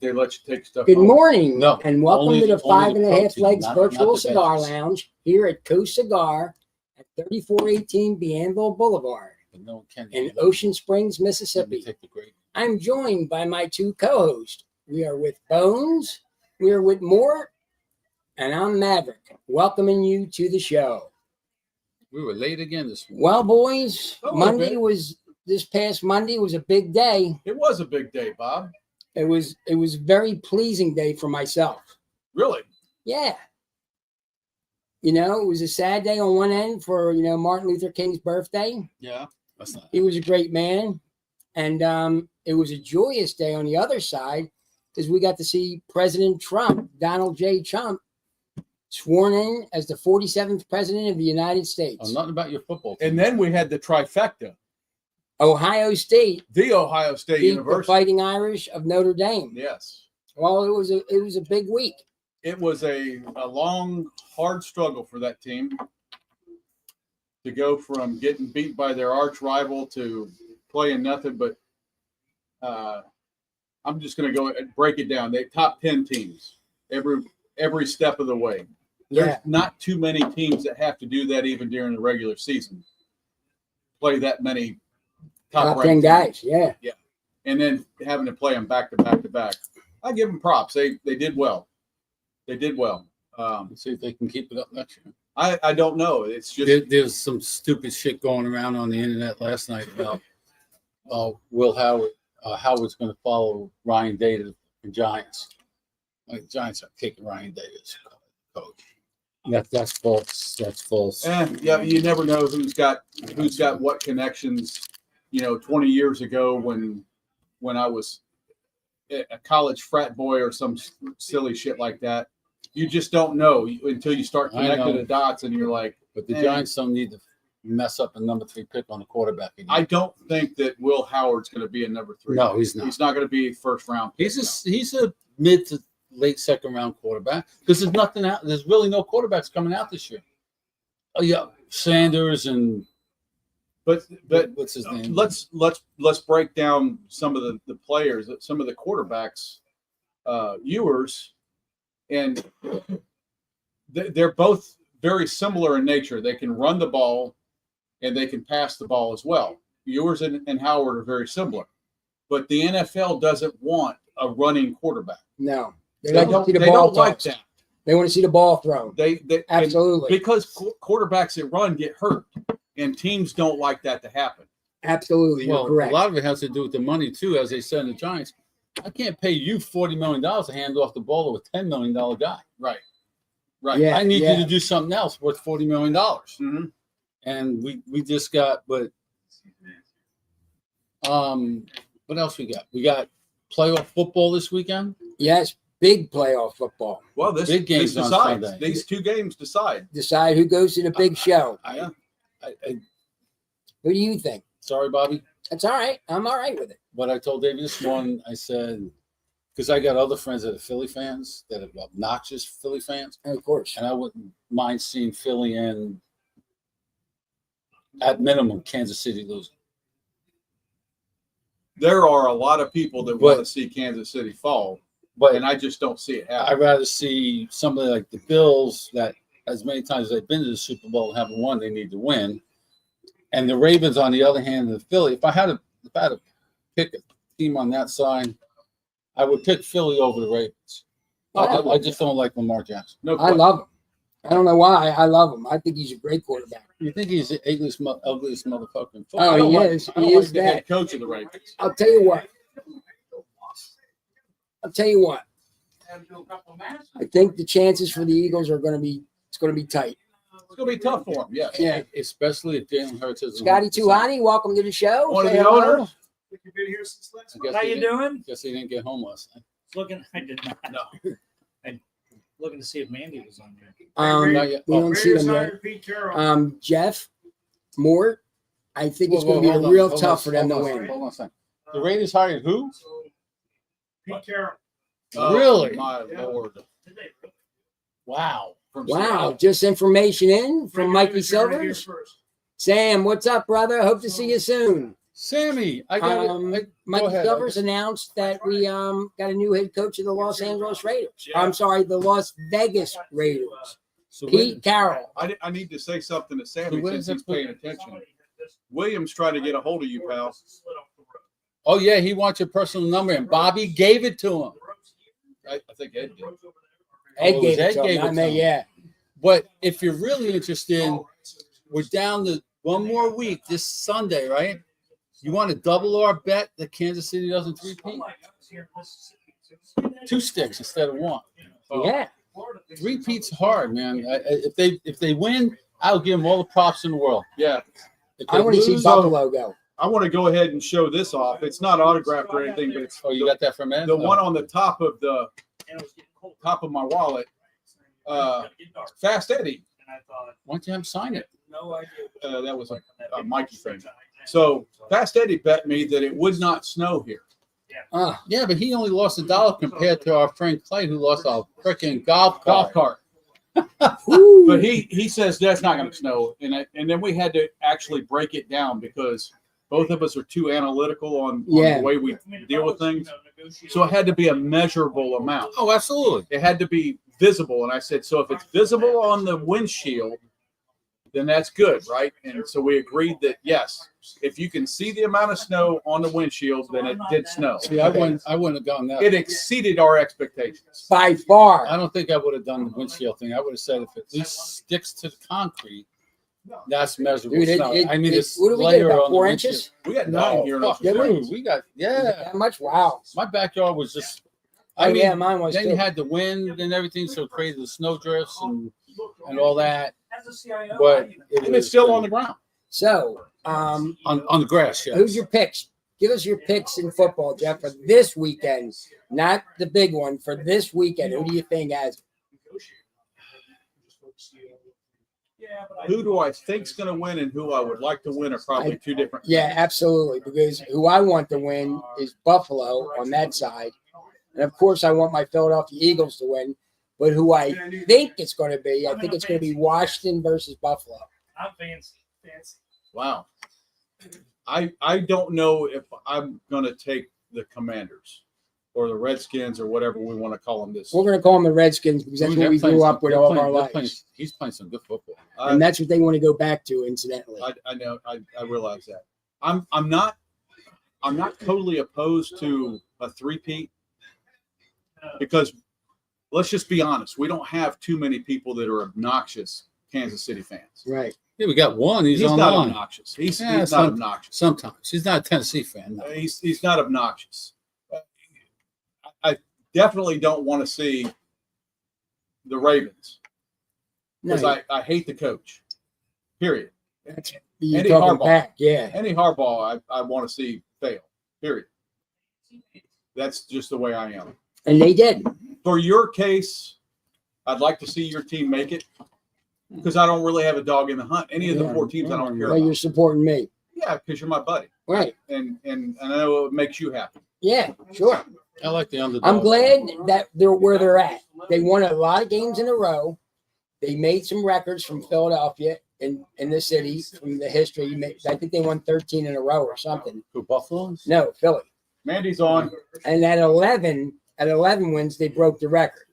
they let you take stuff Good home. morning, No, and welcome only to the the 5.5 protein, Legs not Virtual the Cigar veggies. Lounge here at Cigar at 3418 Bienville Boulevard But no one can in eat it. Ocean Springs, Let me Mississippi. take the gravy. I'm joined by my two co-hosts. We are with Bones, we are with Mort, and I'm Maverick, welcoming you to the show. We were late again this morning. Well, boys, A little bit. this past Monday was a big day. It was a big day, Bob. It was a very pleasing day for myself. Really? Yeah. You know, it was a sad day on one end for, Martin Luther King's birthday. Yeah, that's not. He was a great man. And it was a joyous day on the other side because we got to see President Trump, Donald J. Trump, sworn in as the 47th president of the United States. Oh, nothing about your football team. And then we had the trifecta. Ohio State The Ohio State beat the University. Fighting Irish of Notre Dame. Yes. Well, it was a big week. It was a long, hard struggle for that team to go from getting beat by their arch rival to playing nothing but I'm just going to go and break it down. They top 10 teams every step of the way. There's Yeah. not too many teams that have to do that even during the regular season. Play that many Top 10 ranked guys. teams. Yeah. And then having to play them back to back to back. I give them props. They did well. They did well. Let's see if they can keep it up next year. I don't know. It's just There's some stupid shit going around on the internet last night about Will Howard. Howard's going to follow Ryan Day to the Giants. Like, the Giants are kicking Ryan Day as coach. That's false. That's false. yeah. You never know who's got what connections. 20 years ago when I was a college frat boy or some silly shit like that, you just don't know until you start connecting the dots, and you're like. But the Giants don't need to mess up a number 3 pick on the quarterback again. I don't think that Will Howard's going to be a number 3. No, he's not. He's not going to be first round. He's a mid to late second round quarterback because there's nothing out. There's really no quarterbacks coming out this year. Oh yeah, Sanders and But what's his name? Let's break down some of the players, some of the quarterbacks, Ewers, and they're both very similar in nature. They can run the ball and they can pass the ball as well. Ewers and Howard are very similar, but the NFL doesn't want a running quarterback. No. They don't like that. They want to see the ball thrown. They Absolutely. because quarterbacks that run get hurt, and teams don't like that to happen. Absolutely. You're correct. A lot of it has to do with the money too, as they said in the Giants. I can't pay you $40 million to hand off the ball to a $10 million guy. Right. Yeah, I need you to do something else worth $40 million. Mm-hmm. And we just got, but what else we got? We got playoff football this weekend. Yes, big playoff football. Well, this Big games this on decides. Sunday. These 2 games decide. Decide who goes to the big show. Who do you think? Sorry, Bobby. That's all right. I'm all right with it. What I told David this morning, I said, because I got other friends that are Philly fans, that are obnoxious Philly fans, Of course. and I wouldn't mind seeing Philly and, at minimum, Kansas City losing. There are a lot of people that want to see Kansas City fall, But and I just don't see it I'd happen. rather see somebody like the Bills that, as many times as they've been to the Super Bowl and haven't won, they need to win. And the Ravens, on the other hand, the Philly. If I had to pick a team on that side, I would pick Philly over the Ravens. I just don't like Lamar Jackson. No I question. love him. I don't know why. I love him. I think he's a great quarterback. You think he's the ugliest motherfucker in football? Oh, I don't he like- is. I don't He like is the head that. coach of the Ravens. I'll tell you what. I think the chances for the Eagles are going to be tight. It's going to be tough for him. Yes. Yeah. Especially if Jalen Hurts is Scotty Tuhani, welcome to the show. One of Say the hello. owners. You've been here since last I month. guess How he you didn't- doing? Guess he didn't get home last night. I did not. No. I'm looking to see if Mandy was on here. Not yet. We don't see them yet. Pete Carroll. Jeff, Mort, I think it's Whoa, going to hold be on, real hold tough on, for them to hold on, win. Hold on a second. The Raiders hired who? Pete Carroll. Really? My Yeah. Lord. Wow. From Wow, Seattle. just information in from Mikey Right here Silvers. first. Sam, what's up, brother? Hope to see you soon. Sammy, I got it. Mike go ahead. Covers announced that we got a new head coach of the Los Angeles Raiders. Yeah. I'm sorry, the Las Vegas Raiders. So Pete Carroll. I need to say something to Sammy So since he's paying attention. Williams tried to get a hold of you, pal. oh yeah, he wants your personal number, and Bobby gave it to him. I think Ed did. Ed Oh, gave Ed it to gave him, it not to me, him. yeah. But if you're really interested, we're down to one more week this Sunday, right? You want to double our bet that Kansas City doesn't three-peat? 2 sticks instead of 1. Yeah. Three-peat's hard, man. If they win, I'll give them all the props in the world. Yeah. If I they want to see lose- Buffalo go. I want to go ahead and show this off. It's not autographed or anything, but it's Oh, you got that from Ed? the one on the top of my wallet. Fast Eddie. Why don't you have him sign it? That was a Mikey thing. So Fast Eddie bet me that it would not snow here. Yeah, but he only lost $1 compared to our friend Clay, who lost a freaking golf cart. But he says that's not going to snow, and then we had to actually break it down because both of us are too analytical on Yeah. the way we deal with things. So it had to be a measurable amount. Oh, absolutely. It had to be visible, and I said, so if it's visible on the windshield, then that's good, right? And so we agreed that yes, if you can see the amount of snow on the windshield, then it did snow. See, I wouldn't have gone that. It exceeded our expectations. By far. I don't think I would have done the windshield thing. I would have said if it at least sticks to the concrete, that's measurable Dude, snow. I mean, this what do we get, layer about on the 4 windshield. inches? We got 9 here in fuck, Australia. dude, we got That much? Wow. My backyard was just. Oh, yeah, mine was then too. you had the wind and everything, so it created the snow drifts and all that. But And it's still on the ground. So, on the grass. Yeah. who's your picks? Give us your picks in football, Jeff, for this weekend. Not the big one, for this weekend. Who do you think has? Who do I think's going to win and who I would like to win are probably two different. Yeah, absolutely. Because who I want to win is Buffalo on that side. And of course, I want my Philadelphia Eagles to win. But who I think it's going to be, I think it's going to be Washington versus Buffalo. I'm fancy. Wow. I don't know if I'm going to take the Commanders or the Redskins or whatever we want to call them this. We're going to call them the Redskins because that's what we grew up with all of our lives. He's playing some good football. And that's what they want to go back to, incidentally. I know. I realize that. I'm not totally opposed to a three-peat because let's just be honest. We don't have too many people that are obnoxious Kansas City fans. Right. Yeah, we got one. He's not online. obnoxious. He's Yeah, not obnoxious. Sometimes he's not a Tennessee fan. No. He's not obnoxious. I definitely don't want to see the Ravens because No, I hate the coach. Period. you're Eddie talking Harbaugh. back. Yeah. Any Harbaugh, I want to see fail. Period. That's just the way I am. And they did. For your case, I'd like to see your team make it because I don't really have a dog in the hunt. Any of the 4 teams I don't care Well, you're about. supporting me. Yeah, because you're my buddy, Right. and I know it makes you happy. Yeah, sure. I like the underdog. I'm glad that they're where they're at. They won a lot of games in a row. They made some records from Philadelphia in the city from the history. I think they won 13 in a row or something. Who, Buffalo? No, Philly. Mandy's on. And at 11 wins, they broke the record.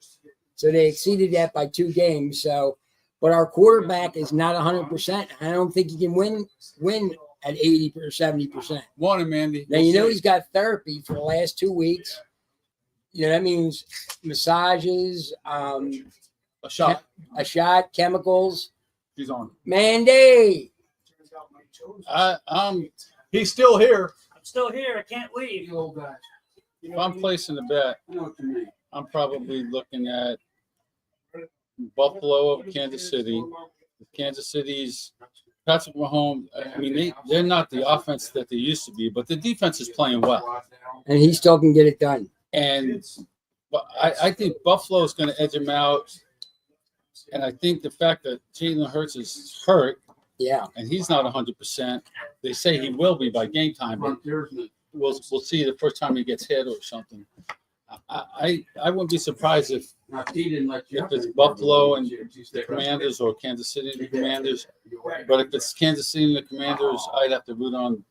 So they exceeded that by 2 games. So, but our quarterback is not 100%. I don't think he can win at 80 or 70%. Morning, Mandy. Now, you know, he's got therapy for the last 2 weeks. You know, that means massages, A shot. chemicals. She's on. Mandy. He's still here. I'm still here. I can't leave. If I'm placing a bet, I'm probably looking at Buffalo of Kansas City. Kansas City's Patrick Mahomes. I mean, they're not the offense that they used to be, but the defense is playing well. And he still can get it done. But I think Buffalo is going to edge them out. And I think the fact that Jalen Hurts is hurt Yeah. and he's not 100%, they say he will be by game time, but we'll see the first time he gets hit or something. I wouldn't be surprised if it's Buffalo and the Commanders or Kansas City and the Commanders. But if it's Kansas City and the Commanders, I'd have to root on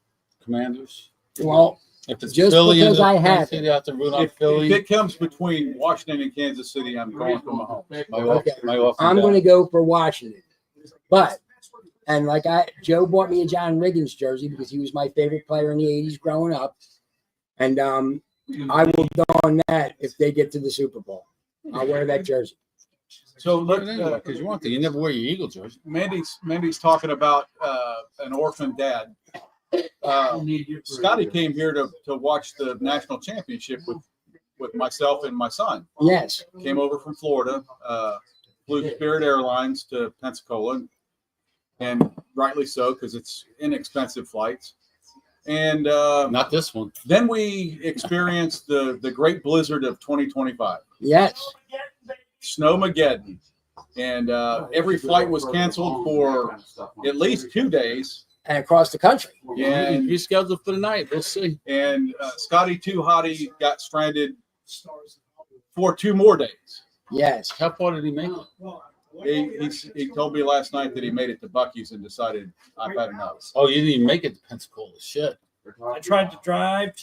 Commanders? Well, If it's Just Philly because and I Kansas have City, I have to root on If Philly. it comes between Washington and Kansas City, I'm going for Mahomes. I'm going to go for Washington. But, and like Joe bought me a John Riggins jersey because he was my favorite player in the 80s growing up. And I will don that if they get to the Super Bowl. I'll wear that jersey. So Look, look, because you want to. You never wear your Eagle jersey. Mandy's talking about an orphan dad. Scotty came here to watch the national championship with myself and my son. Yes. Came over from Florida, flew Spirit Airlines to Pensacola, and rightly so because it's inexpensive flights. And Not this one. then we experienced the great blizzard of 2025, Yes. Snowmageddon, and every flight was canceled for at least 2 days. And across the country. And You scheduled for the night. We'll see. and Scotty Too Hottie got stranded for 2 more days. Yes. How far did he make it? He told me last night that he made it to Buc-ee's and decided I've had enough. Oh, you didn't even make it to Pensacola. Shit. I tried to drive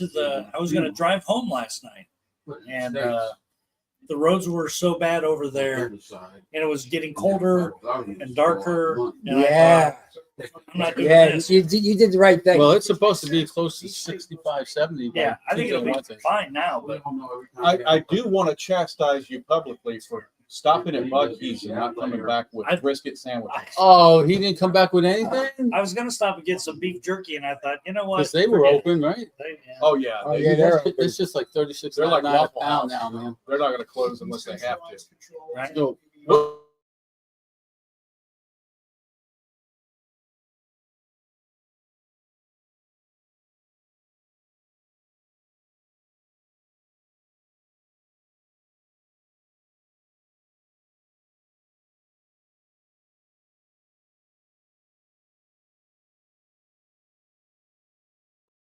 I was going to drive home last night. And the roads were so bad over there. And it was getting colder and darker. And Yeah. I thought, I'm not doing Yeah. this. You did the right thing. Well, it's supposed to be close to 65, 70. Yeah, I think it'll be Wednesday. fine now. But I do want to chastise you publicly for stopping at Buc-ee's and not coming back with brisket sandwiches. Oh, he didn't come back with anything? I was going to stop and get some beef jerky. And I thought, you know what? Because they were Forget it. open, right? Yeah. Oh yeah, Oh, yeah, they're open. It's just like 36. They're like Waffle pound House. now, man. They're not going to close unless they have to. Right? So,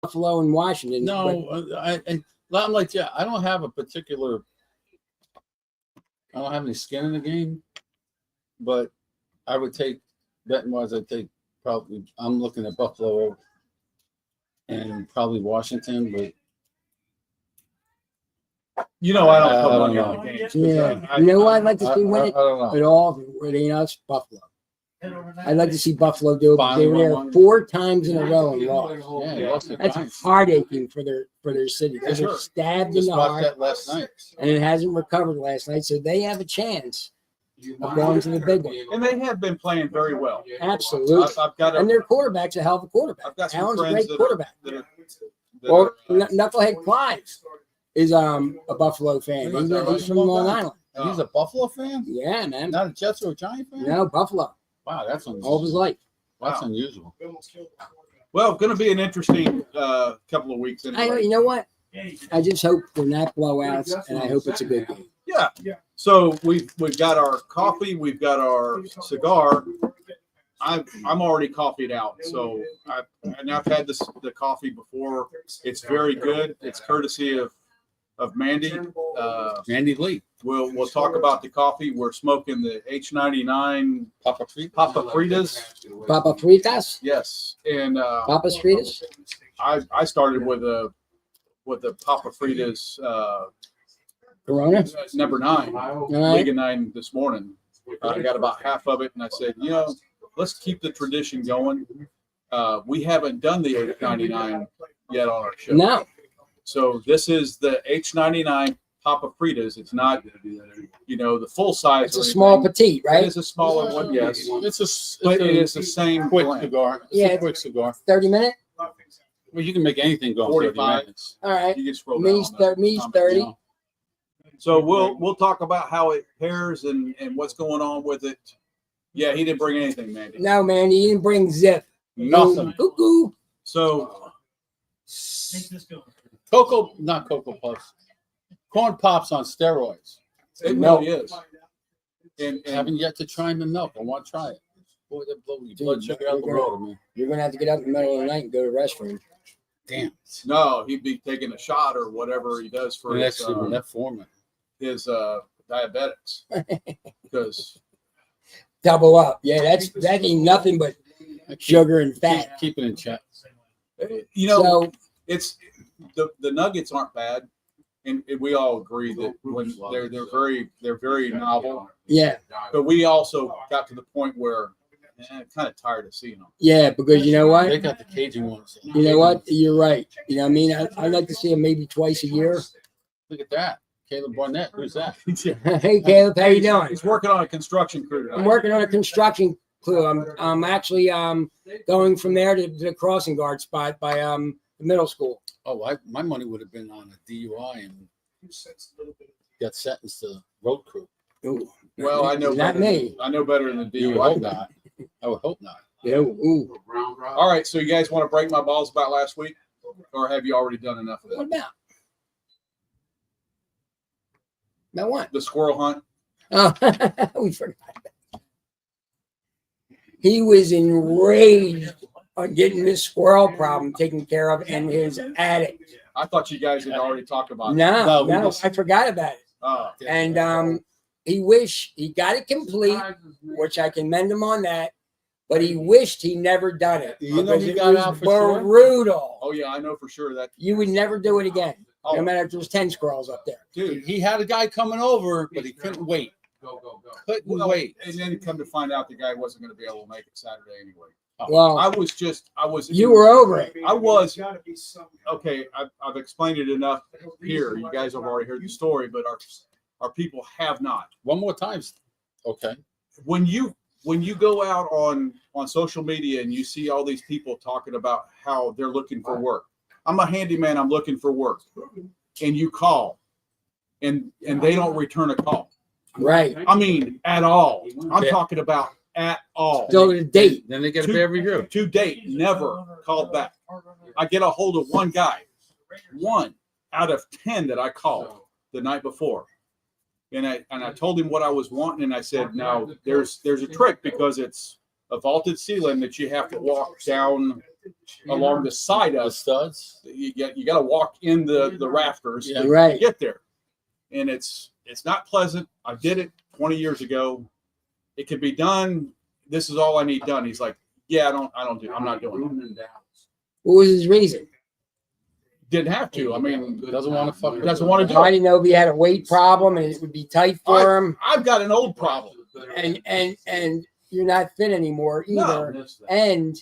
Buffalo and Washington. no, I'm like, yeah, I don't have any skin in the game, but I would take, betting wise, I'd take probably, I'm looking at Buffalo and probably Washington, but You know I don't put I money don't on know. the games. Yeah. You know what I'd like to I see win it? don't know. But all it ain't us, Buffalo. I'd like to see Buffalo do it. But they were there Finally. 4 times in a row and lost. Yeah, they lost to the That's Giants. heartaching for their city. They Sure. were stabbed in Just the watched heart, that last night. and it hasn't recovered last night. So they have a chance of going to the big one. And they have been playing very well. Absolutely. I've got And their quarterback's a hell of a quarterback. I've got some Allen's a friends great quarterback. that are Well, Knucklehead Clive is a Buffalo fan. He's from Long Island. He's a Buffalo fan? Yeah, man. Not a Jets or a Giant fan? No, Buffalo. Wow, that's All of his unusual. life. That's Wow. unusual. well, going to be an interesting couple of weeks. You Anyway. know what? I just hope they're not blowouts, and I hope it's a good game. Yeah. So we've got our coffee, we've got our cigar. I'm already coffeeed out, so I've had the coffee before. It's very good. It's courtesy of Mandy. Andy Lee. We'll talk about the coffee. We're smoking the H99 Papa Treat. Papa Fritas. Papa Fritas? Yes, and Papa Fritas? I started with the Papa Fritas Corona? number 9, All right. Liga 9 this morning. I got about half of it, and I said, let's keep the tradition going. We haven't done the H99 yet on our show. No. So this is the H99 Papa Fritas. It's not, the full size. It's a or small anything. petite, It right? is a smaller one, yes. But But it is the same quick blend. cigar. It's Yeah. a quick cigar. 30 minute? Well, you can make anything go in 30 45. minutes. All right. You can scroll Me's down. on the Me's comments. 30. know. So we'll talk about how it pairs and what's going on with it. Yeah, he didn't bring anything, Mandy. No, man, he didn't bring zip. Nothing. Cuckoo. So Make this go. Not Cocoa Puffs. Corn Pops on steroids. it No. really is. And Haven't yet to try the milk. I want to try it. Boy, that blow your Dude, blood sugar out the you're water, man. You're going to have to get up in the middle of the night and go to the restroom. Damn. no, he'd be taking a shot or whatever he does for And his, actually, that format. his diabetics. Because Double up. Yeah, that ain't nothing but sugar and fat. Keep it in chat. You know, So it's the Nuggets aren't bad, and we all agree that when they're very novel. yeah, But we also got to the point where kind of tired of seeing them. yeah, because you know what? They got the Cajun ones. You know what? You're right. You know what I mean? I'd like to see him maybe twice a year. Look at that. Caleb Barnett. Who's that? Hey, Caleb, how you doing? He's working on a construction crew tonight. I'm working on a construction crew. I'm actually going from there to the crossing guard spot by the middle school. Oh, my money would have been on a DUI and got sentenced to road crew. Ooh, Well, I know not better me. I know better than You would hope DUI. not. I would hope not. Yeah, ooh. All right, so you guys want to break my balls about last week, or have you already done enough of What that? about? About what? The squirrel hunt. Oh, we forgot. He was enraged on getting this squirrel problem taken care of in his attic. I thought you guys had already talked about it. No, we just- I forgot about it. And he wished he got it complete, which I can mend him on that. But he wished he never done it. You know because he it got was out for sure? brutal. Oh yeah, I know for sure that. You would never do it again, Oh, no matter if there was 10 squirrels up there. dude. He had a guy coming over, but he couldn't wait. Couldn't Well, wait. and then come to find out the guy wasn't going to be able to make it Saturday anyway. Well, I was. you were over it. I was. Okay, I've explained it enough here. You guys have already heard the story, but our people have not. One more time. Okay. When you go out on social media and you see all these people talking about how they're looking for work. I'm a handyman, I'm looking for work. And you call and they don't return a call. Right. I mean, at all. I'm Yeah. talking about at all. Still to date. Then they get a Two- bad review. To date, never called back. I get a hold of one guy, 1 out of 10 that I called the night before. And I told him what I was wanting, and I said, now there's a trick because it's a vaulted ceiling that you have to walk down along the side The of. studs. You got to walk in the rafters Yeah. to Right. get there, and it's not pleasant. I did it 20 years ago. It could be done. This is all I need done. He's like, yeah, I'm not doing it. What was his reason? Didn't have to. I mean, Doesn't want to fuck. doesn't want to do I it. didn't know if he had a weight problem and it would be tight for him. I've got an old problem. And you're not fit anymore either. No. And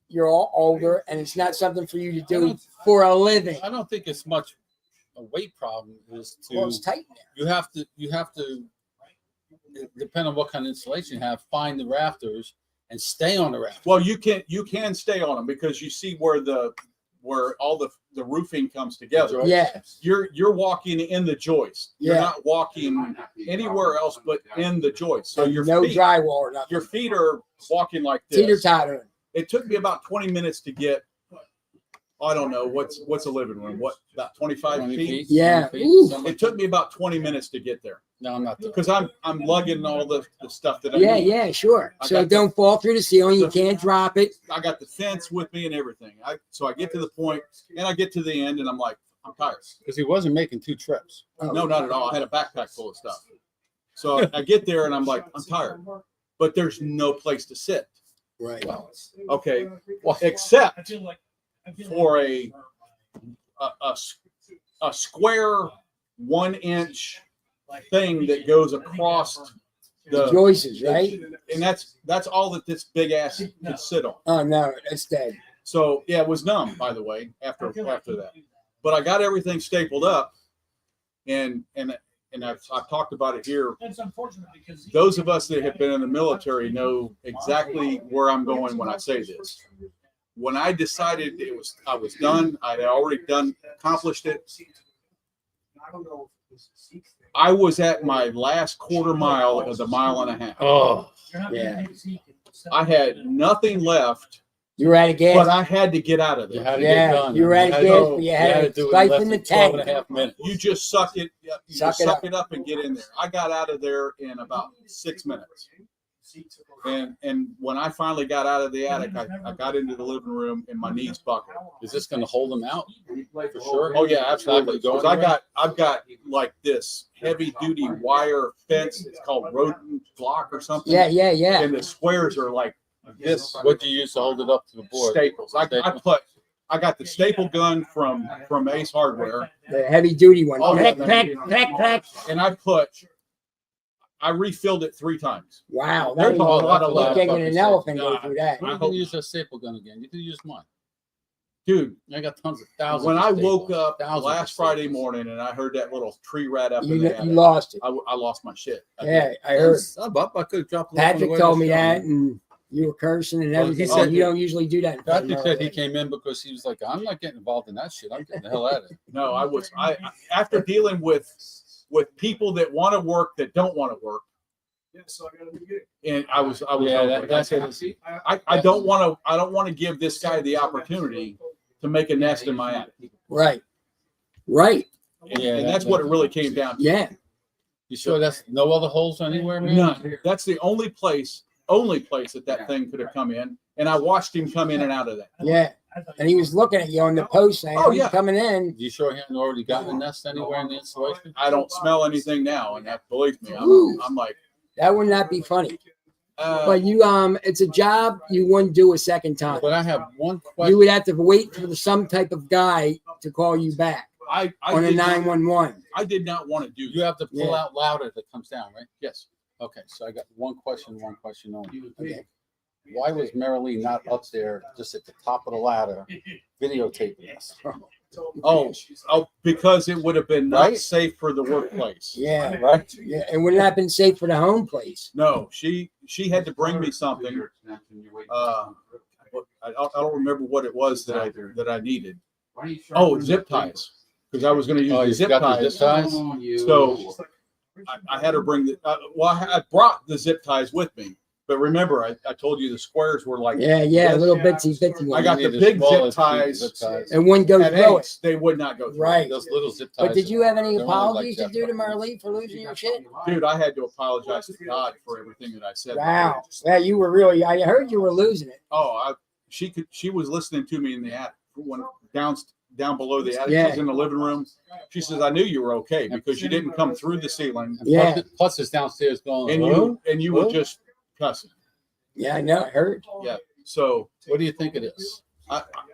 you're all older, and it's not something for you to do for a living. I don't think it's much a weight problem. Is Well, it's to tight there. you have to depend on what kind of insulation you have. Find the rafters and stay on the rafters. Well, you can stay on them because you see where all the roofing comes together. Yeah. You're walking in the joist. You're Yeah. not walking anywhere else but in the joist. So your no feet, drywall or nothing. your feet are walking like Teeter this. tottering. It took me about 20 minutes to get. I don't know what's a living room. What, about 25 20 feet? feet, Yeah. 20 feet, Ooh. something like It took me about 20 minutes to get there that. No, I'm not. because I'm lugging all the stuff that I Yeah, need. yeah, sure. I So got it don't fall through the ceiling. You the- can't drop it. I got the fence with me and everything. So I get to the point and I get to the end and I'm like, I'm tired. Because he wasn't making 2 trips. No, not at all. I had a backpack full of stuff. So I get there and I'm like, I'm tired, but there's no place to sit. Right. Okay. Except for a square 1-inch thing that goes across the, Joices, right? and that's all that this big ass could sit on. Oh no, it's dead. So yeah, it was numb, by the way, after that. But I got everything stapled up, and I've talked about it here. That's unfortunate because Those of us that have been in the military know exactly where I'm going when I say this. When I decided I was done, I had already accomplished it. I was at my last quarter mile of the 1.5 miles. Oh, Yeah. I had nothing left, You were out of gas. but I had to get out of you there. had to Yeah, get done. you were at had gas, to- but you had to do it in siphon less the than 12 tank. and a half minutes. You just suck it. You Suck just it suck up. it up and get in there. I got out of there in about 6 minutes. And when I finally got out of the attic, I got into the living room and my knees buckled. Is this going to hold him out? For sure. Oh yeah, absolutely. It's not Because gonna go anywhere? I've got like this heavy duty wire fence. It's called rodent block or something. Yeah, yeah, yeah. And the squares are like This, what do you use to hold it up to the board? Staples. I got the staple gun from Ace Hardware, The heavy duty one. Oh, yeah, Crack, crack, crack. and I refilled it 3 times. Wow, that There's was a lot of like love. making an elephant go God. through that. You can use a staple gun again. You can use mine. Dude, I got tons of thousands. when of I staples. woke up Thousands of last Friday staples. morning and I heard that little tree rat up in You the attic, lost it. I lost my shit. I did. Yeah, I heard. I'm up. I could have dropped it off on the Patrick way told to me the show, that, man. and you were cursing and Well, he everything. said- You don't usually do that. in front of Patrick said he Merle. came in because he was like, I'm not getting involved in that shit. I'm getting the hell out of it. No, I after dealing with people that want to work that don't want to work, and I was Yeah, over it. that's I it. said, I don't want to give this guy the opportunity to make a nest in my attic. Right. Right. Yeah, And that's what it really came down to. Yeah. You sure that's no other holes anywhere, man? None. That's the only place that thing could have come in, and I watched him come in and out of that. Yeah. And he was looking at you on the post saying, Oh, "Oh, yeah. coming in." You sure he hadn't already gotten a nest anywhere in the installation? I don't smell anything now, and that, believe me, Ooh. I'm like, That would not be funny. but But you, it's a job you wouldn't do a second time. But I have one You question. would have to wait for some type of guy to call you back I on a did not- 911. I did not want to do You that. have to pull Yeah. out louder that comes down, right? Yes. Okay, so I got one question only. Okay. Why was Marilee not up there just at the top of the ladder videotaping us? Oh, because it would have been not Right? safe for the workplace. Yeah. Right? Yeah. It would not have been safe for the home place. No, she had to bring me something. I don't remember what it was that I needed. Oh, zip ties, because I was going to use Oh, the you zip got the ties. zip ties? So I had her bring the. I brought the zip ties with me, but remember, I told you the squares were like. Yeah. Yeah. this. Little bitsy bitsy I one. got You the need big smaller zip ties. zip ties. And one goes At through it. Ace, they would not go through. Right. Those little zip ties. But did you have any they're only like apologies to that. do to Marlene for losing your shit? Dude, I had to apologize to God for everything that I said. Wow. Yeah, you were really. I heard you were losing it. Oh, she was listening to me in the attic when down below the attic. Yeah. She's in the living room. She says, "I knew you were okay because you didn't come through the ceiling, And Yeah. plus it's downstairs going, and you were just cussing." Yeah, I know. I heard. So, what do you think it is?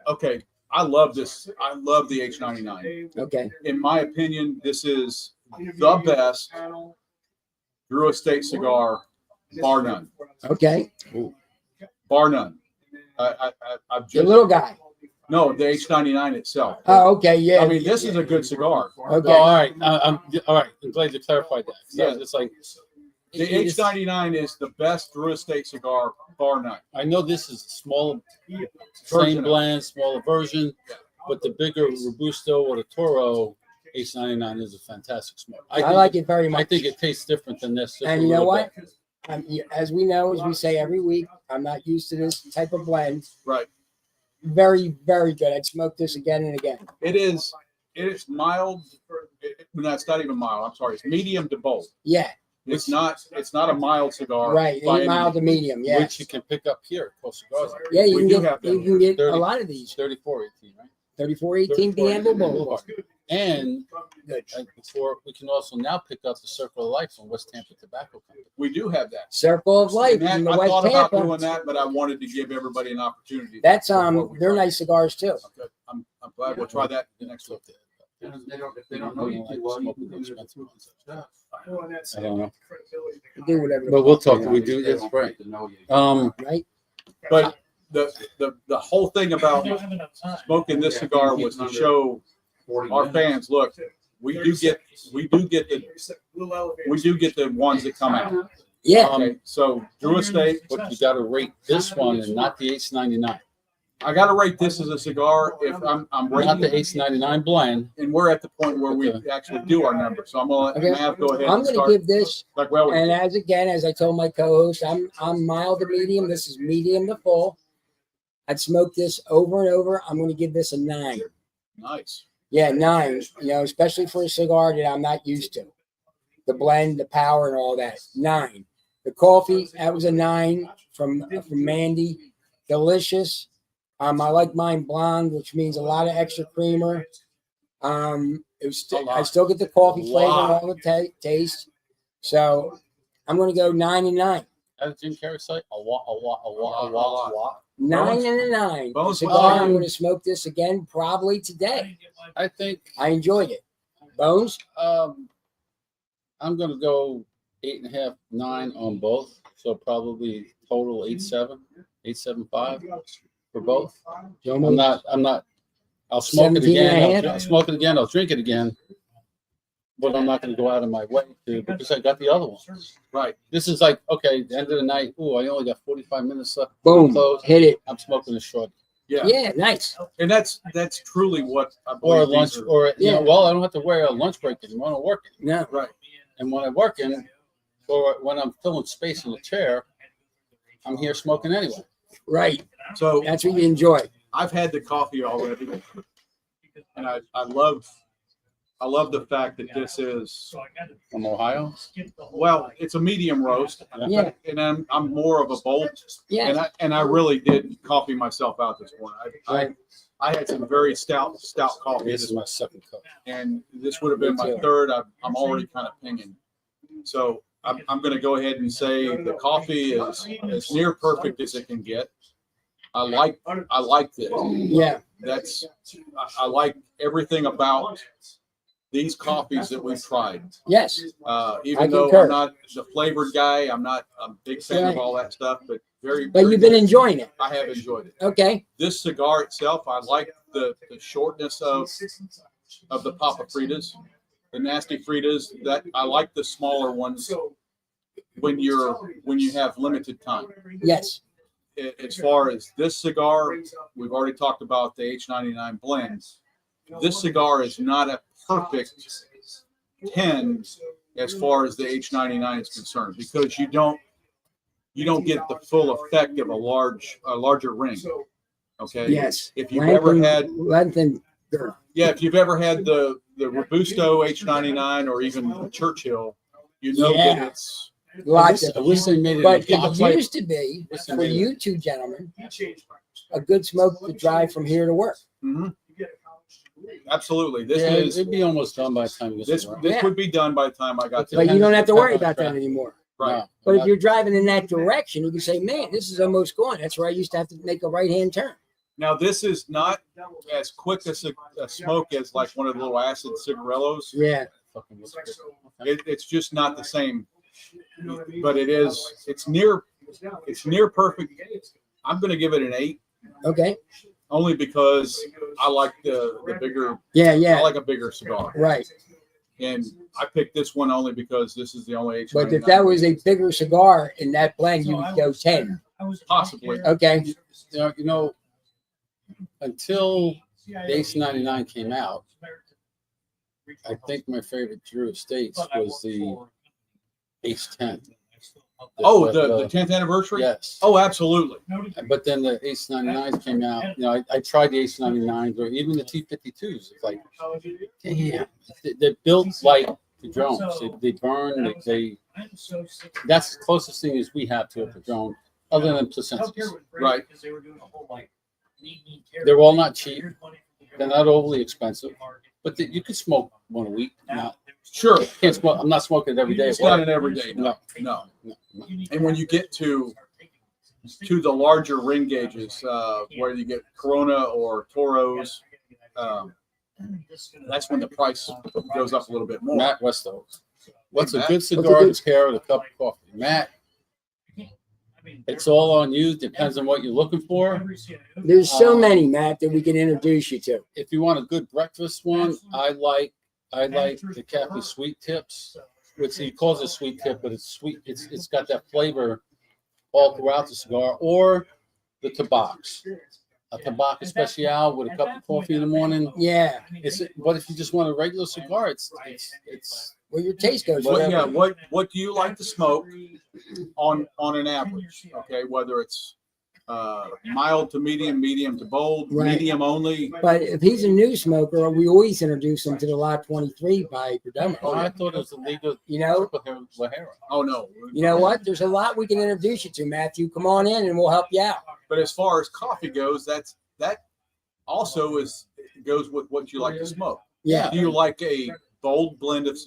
okay, I love this. I love the H99. Okay. In my opinion, this is the best Drew Estate cigar, bar none. Okay. Bar none. I've The just little guy. no the H99 itself. Oh, okay. Yeah. I mean, this is a good cigar. Okay. Oh, all right. All right. I'm glad you clarified that. So Yeah. it's like, The H99 is the best Drew Estate cigar, bar none. I know this is a small, Version same of it. blend, smaller version, but the bigger Robusto or the Toro H99 is a fantastic smoke. I like it very much. I think it tastes different than this. just And a you know little what? bit. As we know, as we say every week, I'm not used to this type of blend. Right. Very, very good. I'd smoke this again and again. It is mild. No, it's not even mild. I'm sorry. It's medium to bold. Yeah. It's not a mild cigar. Right. by any Mild to means. medium. Yeah. Which you can pick up here at Coast Cigars. Yeah. You we can do get have them. you can get 30. a lot of these. 3418, right? 3418 D'Anvil Boulevard. And Good. before we can also now pick up the Circle of Life from West Tampa Tobacco Company. We do have that. Circle of Life And that in the I West thought about Tampa. doing that, but I wanted to give everybody an opportunity. That's before we they're try. nice cigars too. Okay. I'm glad we'll try that next week. They don't know you smoking the expensive ones. I don't know. Do whatever. But we'll talk. We do this right. Right. But the whole thing about smoking this cigar was to show our fans, look, we do get the ones that come out. Yeah. Okay, so Drew Estate, But you got to rate this one and not the H99. I got to rate this as a cigar. If I'm Not the rating, H99 blend. and we're at the point where we actually do our numbers. So I'm gonna let Okay. Mav go ahead I'm and gonna start. give this, Like well, and as I told my co-host, I'm mild to medium. This is medium to full. I'd smoke this over and over. I'm gonna give this a 9. nice. Yeah, 9. You know, especially for a cigar that I'm not used to. The blend, the power, and all that. 9. The coffee, that was a 9 from Mandy. Delicious. I like mine blonde, which means a lot of extra creamer. It was I still get the coffee flavor and all the taste. So I'm going to go 9 and 9. How did Jim Carrey say? A lot. 9 and a 9. Bones Cigar, Bones. I'm going to smoke this again probably today. I think I enjoyed it. Bones? I'm gonna go 8.5, 9 on both. So probably total 8.7, 8.75 for both. I'm not. I'll smoke it 17 and a again. half? I'll smoke it again. I'll drink it again. But I'm not going to go out of my way to because I got the other one. Right. This is like, okay, the end of the night. Oh, I only got 45 minutes left. Boom. Close. Hit it. I'm smoking a short. Yeah. Yeah, nice. And that's truly what I Or a believe lunch, these are. or, you know, Yeah. well, I don't have to wear a lunch break anymore. I'm working. No. Right. And when I'm working, or when I'm filling space in the chair, I'm here smoking anyway. Right. So That's what you enjoy. I've had the coffee already, and I love the fact that this is, From Ohio. well, it's a medium roast, Yeah. and I'm more of a bold, Yeah. and I really did coffee myself out this morning. I had some very stout coffee, This is my second cup. and this would have been Me my too. third. I'm already kind of pinging, so I'm going to go ahead and say the coffee is as near perfect as it can get. I like this. Yeah. I like everything about these coffees that we've tried. Yes. Even though concur. I'm not the flavored guy, I'm a big fan of all that stuff, but But very you've been good. enjoying it. I have enjoyed it. Okay. This cigar itself, I like the shortness of the Papa Fritas, the nasty Fritas. That I like the smaller ones when you have limited time. Yes. As far as this cigar, we've already talked about the H99 blends. This cigar is not a perfect 10 as far as the H99 is concerned because you don't get the full effect of a larger ring. Okay. Yes. If you've ever had length and girth. if you've ever had the Robusto H99 or even the Churchill, you know Yeah. that it's Lots I of wish they made it. But in a it cup. used to be, for you two gentlemen, a good smoke to drive from here to work. mhm. Absolutely. This Yeah, is it'd be almost done by the time you this get this Yeah. would be done by the time I got to But you don't have to worry about that Traffic. anymore. right. But if you're driving in that direction, you can say, man, this is almost gone. That's where I used to have to make a right-hand turn. Now this is not as quick a smoke as like one of the little acid cigarillos. Yeah. It's just not the same, but it's near perfect. I'm going to give it an 8 Okay. only because I like the bigger. Yeah, I yeah. like a bigger cigar, Right. and I picked this one only because this is the only H99. But if that was a bigger cigar in that blend, you would go 10. Possibly. Okay. You know, until Base 99 came out, I think my favorite Drew Estates was the H10. Oh, the 10th anniversary. Yes. Oh, absolutely. But then the H99s came out. You know, I tried the H99s or even the T52s. It's like, damn, they're built like the drones. They burn. They that's the closest thing as we have to a Padron, other than placentas. Right. They're all not cheap. They're not overly expensive, but you could smoke one a week. Not, Sure. can't smoke. I'm not smoking it every day. It's not an everyday. No. No. And when you get to the larger ring gauges, where you get Corona or Toros, that's when the price goes up a little bit more. Matt Westover. What's Hey, a Matt. good cigar to pair with a cup of coffee? Matt, it's all on you. Depends on what you're looking for. There's so many, Matt, that we can introduce you to. If you want a good breakfast one, I like the Cafe Sweet Tips, which he calls it sweet tip, but it's sweet. It's got that flavor all throughout the cigar. Or the Tabacs, a Tabac Especial with a cup of coffee in the morning. Yeah. But if you just want a regular cigar, it's Where your taste goes. What do you like to smoke on an average? Okay, whether it's mild to medium, medium to bold, Right. medium only. But if he's a new smoker, we always introduce him to the Lot 23 by Perdomo. Oh, I thought it was the legal You know, Lahara. Oh no. you know what? There's a lot we can introduce you to, Matthew. Come on in and we'll help you out. But as far as coffee goes, that also goes with what you like to smoke. Yeah. Do you like a bold blend of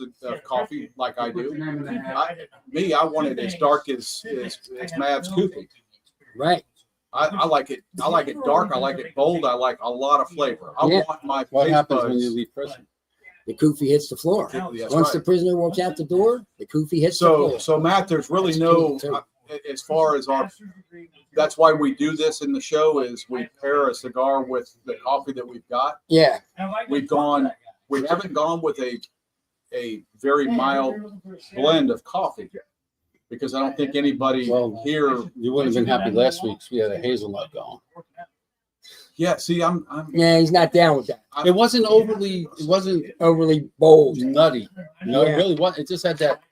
coffee like I do. I want it as dark as Mav's Coopy. Right. I like it. I like it dark. I like it bold. I like a lot of flavor. I want my What taste happens buds. when you leave prison? The kufi hits the floor. That's Once right. the prisoner walks out the door, the kufi hits the floor. So Matt, there's really That's no key, too. as far as our. That's why we do this in the show is we pair a cigar with the coffee that we've got. Yeah. We haven't gone with a very mild blend of coffee because I don't think anybody here. You wouldn't have been happy last week because we had a hazelnut going. Yeah, see, I'm Yeah, he's not down with that. It wasn't Overly bold. nutty. No, Yeah. it really wasn't. It just had that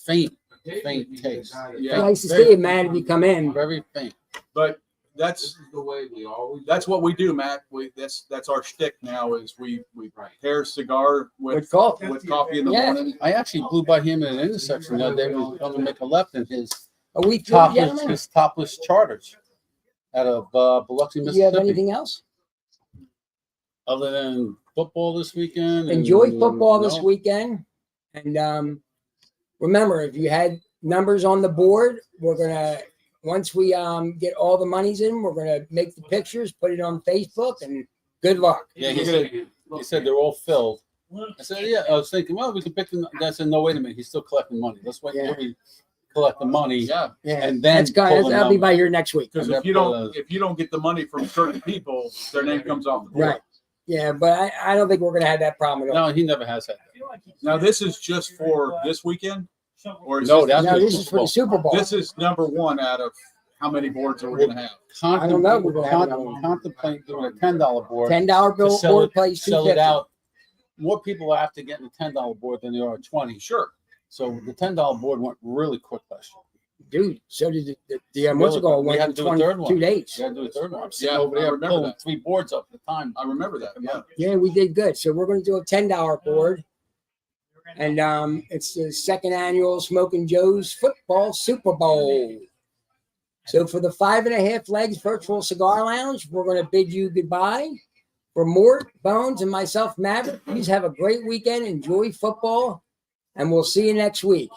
faint taste. Yeah. Nice to see you, man, if you come in. Very faint. but that's what we do, Matt. That's our shtick now is we pair cigar With coffee. with coffee in the Yeah. morning. I actually blew by him in an intersection the other day. We were going to make a left in his Are we through, gentlemen? topless charters out of Biloxi, Do you have Mississippi. anything else? Other than football this weekend. Enjoy football this no. weekend. And remember, if you had numbers on the board, we're going to, once we get all the monies in, we're going to make the pictures, put it on Facebook, and good luck. Yeah, he said they're all filled. I said, yeah. I was thinking, well, we can pick them. I said, no, wait a minute. He's still collecting money. Let's wait until we collect the money. Yeah, Yeah, And then that's guys, pull the that'll be number. by here next week. because And if you don't get the money from certain people, their name comes off the board. Right. Yeah, but I don't think we're going to have that problem at all. No, he never has that. Now this is just for this weekend, or is No, this, that's No, what this is for the Super Bowl. this is number one out of how many boards are we going to have? I don't know. We're gonna have another one. Contemplate doing a $10 board. $10 bill sell board it- plays Sell it $250. out. More people are after getting a $10 board than there are 20. Sure. So the $10 board went really quick last year. Dude, so did the what's it called? We Went had in to do a third 22 one. days. You got to do a third one. I'm sitting Yeah, over I there remember pulling that. 3 boards up at the time. I remember that. Yeah. Yeah, we did good. So we're going to do a $10 board. And it's the second annual Smoking Joe's Football Super Bowl. So for the 5.5 Legs Virtual Cigar Lounge, we're going to bid you goodbye. For Mort, Bones, and myself, Maverick, please have a great weekend. Enjoy football. And we'll see you next week.